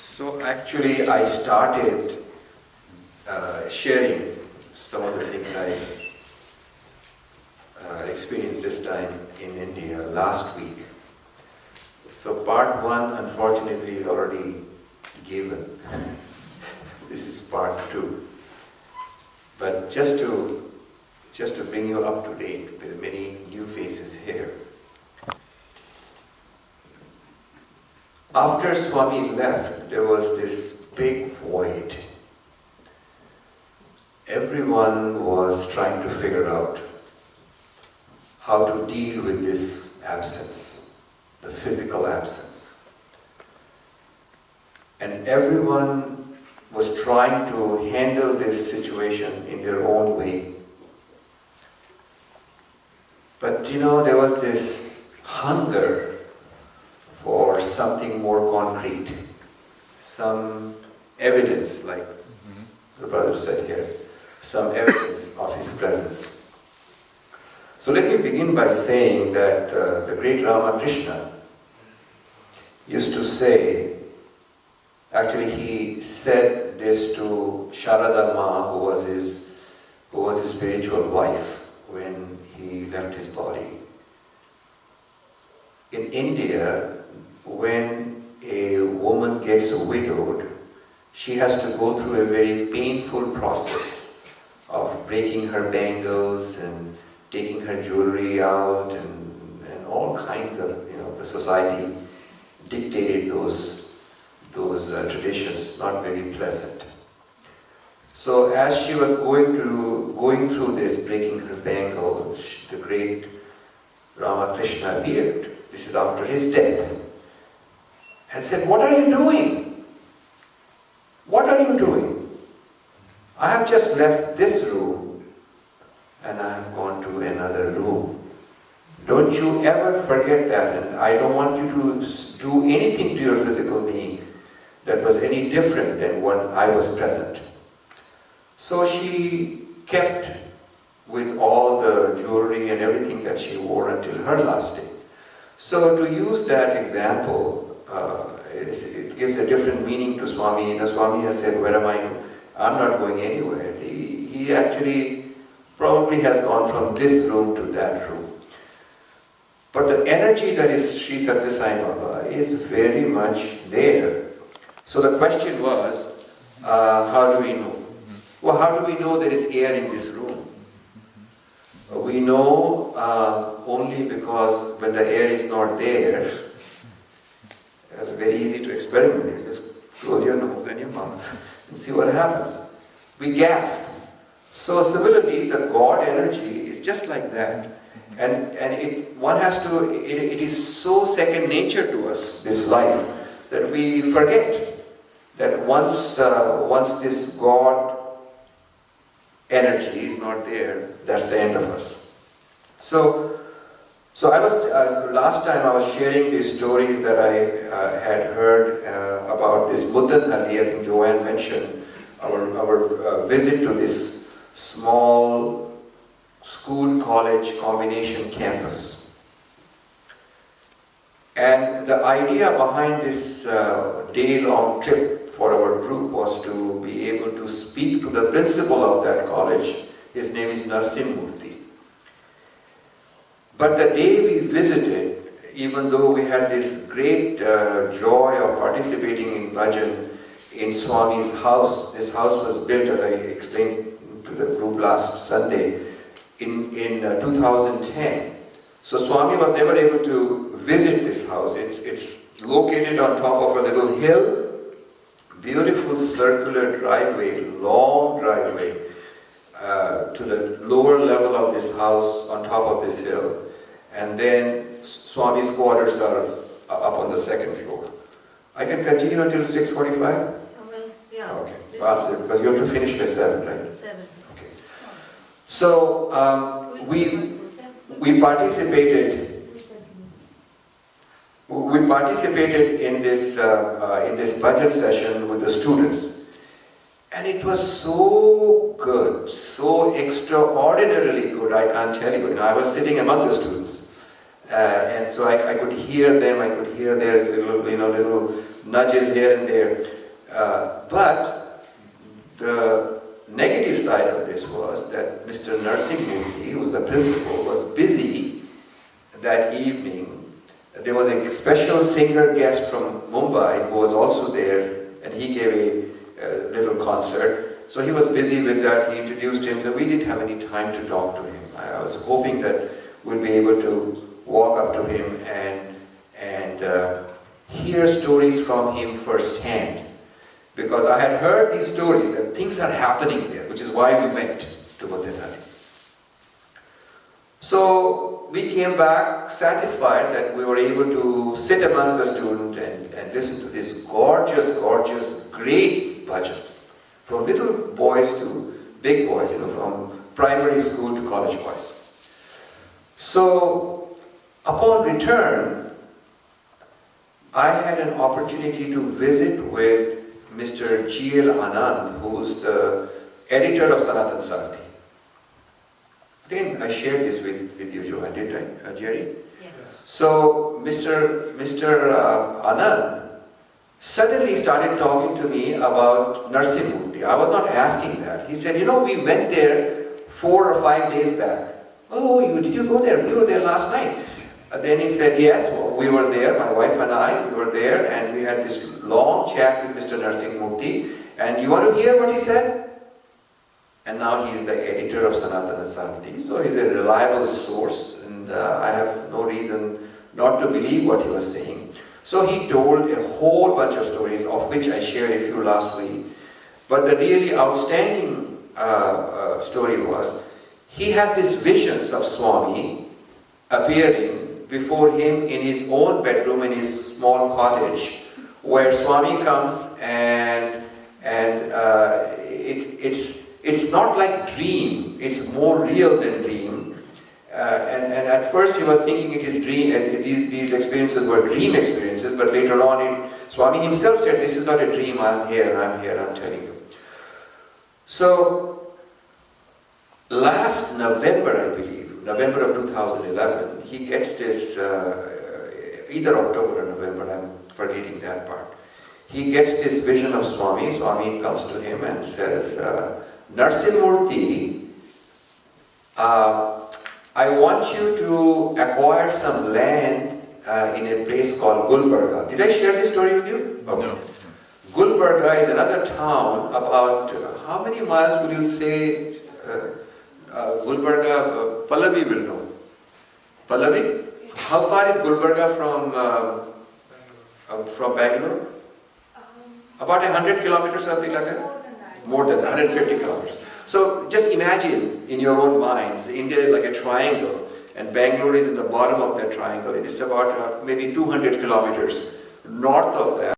So actually I started sharing some of the things I experienced this time in India last week. So part one unfortunately is already given. This is part two. But just to bring you up to date with many new faces here. After Swami left, there was this big void. Everyone was trying to figure out how to deal with this absence, the physical absence. And everyone was trying to handle this situation in their own way. But there was this hunger for something more concrete, some evidence, like the brother said here, some evidence of his presence. So let me begin by saying that the great Ramakrishna used to say, actually he said this to Sharada Ma, who was his spiritual wife when he left his body. In India, when a woman gets widowed, she has to go through a very painful process of breaking her bangles and taking her jewelry out and all kinds of, the society dictated those traditions, not very pleasant. So as she was going through this, breaking her bangle, the great Ramakrishna appeared. This is after his death. And said, "What are you doing? What are you doing? I have just left this room and I have gone to another room. Don't you ever forget that, and I don't want you to do anything to your physical being that was any different than when I was present." So she kept with all the jewelry and everything that she wore until her last day. So to use that example, it gives a different meaning to Swami. Swami has said, "Where am I? I'm not going anywhere." He actually probably has gone from this room to that room. But the energy that is Sri Satya Sai Baba is very much there. So the question was, how do we know? Well, how do we know there is air in this room? We know only because when the air is not there, it's very easy to experiment. You just close your nose and your mouth and see what happens. We gasp. So similarly, the God energy is just like that. And it is so second nature to us, this life, that we forget that once this God energy is not there, that's the end of us. So I was last time I was sharing these stories that I had heard about this Buddha-Halli. I think Joanne mentioned our visit to this small school-college combination campus. And the idea behind this day-long trip for our group was to be able to speak to the principal of that college. His name is Narsimurti. But the day we visited, even though we had this great joy of participating in bhajan in Swami's house, this house was built, as I explained to the group last Sunday, in 2010. So Swami was never able to visit this house. It's located on top of a little hill, beautiful circular driveway, long driveway, to the lower level of this house on top of this hill. And then Swami's quarters are up on the second floor. I can continue until 6:45? Well, yeah. Okay. Well, because you have to finish by 7, right? 7. Okay. So we participated in this bhajan session with the students. And it was so good, so extraordinarily good, I can't tell you. I was sitting among the students. And so I could hear them, I could hear their little nudges here and there. But the negative side of this was that Mr. Narsimurthy, who was the principal, was busy that evening. There was a special singer guest from Mumbai who was also there, and he gave a little concert. So he was busy with that. He introduced him, so we didn't have any time to talk to him. I was hoping that we'll be able to walk up to him and hear stories from him firsthand. Because I had heard these stories that things are happening there, which is why we went to Bodhidharma. So we came back satisfied that we were able to sit among the students and listen to this gorgeous, gorgeous, great bhajan. From little boys to big boys, from primary school to college boys. So upon return, I had an opportunity to visit with Mr. G.L. Anand, who is the editor of Sanatan Sarthi. I think I shared this with you, Johan, did I, Jerry? Yes. So Mr. Anand suddenly started talking to me about Narsimurthy. I was not asking that. He said, we went there 4 or 5 days back. Oh, did you go there? We were there last night. Then he said, yes, well, we were there, my wife and I, we were there, and we had this long chat with Mr. Narsimurthy. And you want to hear what he said? And now he is the editor of Sanatana Sarthi, so he's a reliable source, and I have no reason not to believe what he was saying. So he told a whole bunch of stories, of which I shared a few last week. But the really outstanding story was, he has these visions of Swami appearing before him in his own bedroom in his small cottage, where Swami comes and it's not like dream, it's more real than dream. And at first he was thinking it is dream, and these experiences were dream experiences, but later on Swami himself said, this is not a dream, I'm here, I'm telling you. So, last November, I believe, November of 2011, he gets this, either October or November, I'm forgetting that part. He gets this vision of Swami. Swami comes to him and says, Narsimurthy, I want you to acquire some land in a place called Gulbarga. Did I share this story with you? Okay. No. Gulbarga is another town about, how many miles would you say, Gulbarga, Pallavi will know. Pallavi? How far is Gulbarga from Bangalore? About 100 kilometers, something like that? More than that, 150 kilometers. So just imagine in your own minds, India is like a triangle, and Bangalore is in the bottom of that triangle. It is about maybe 200 kilometers north of that.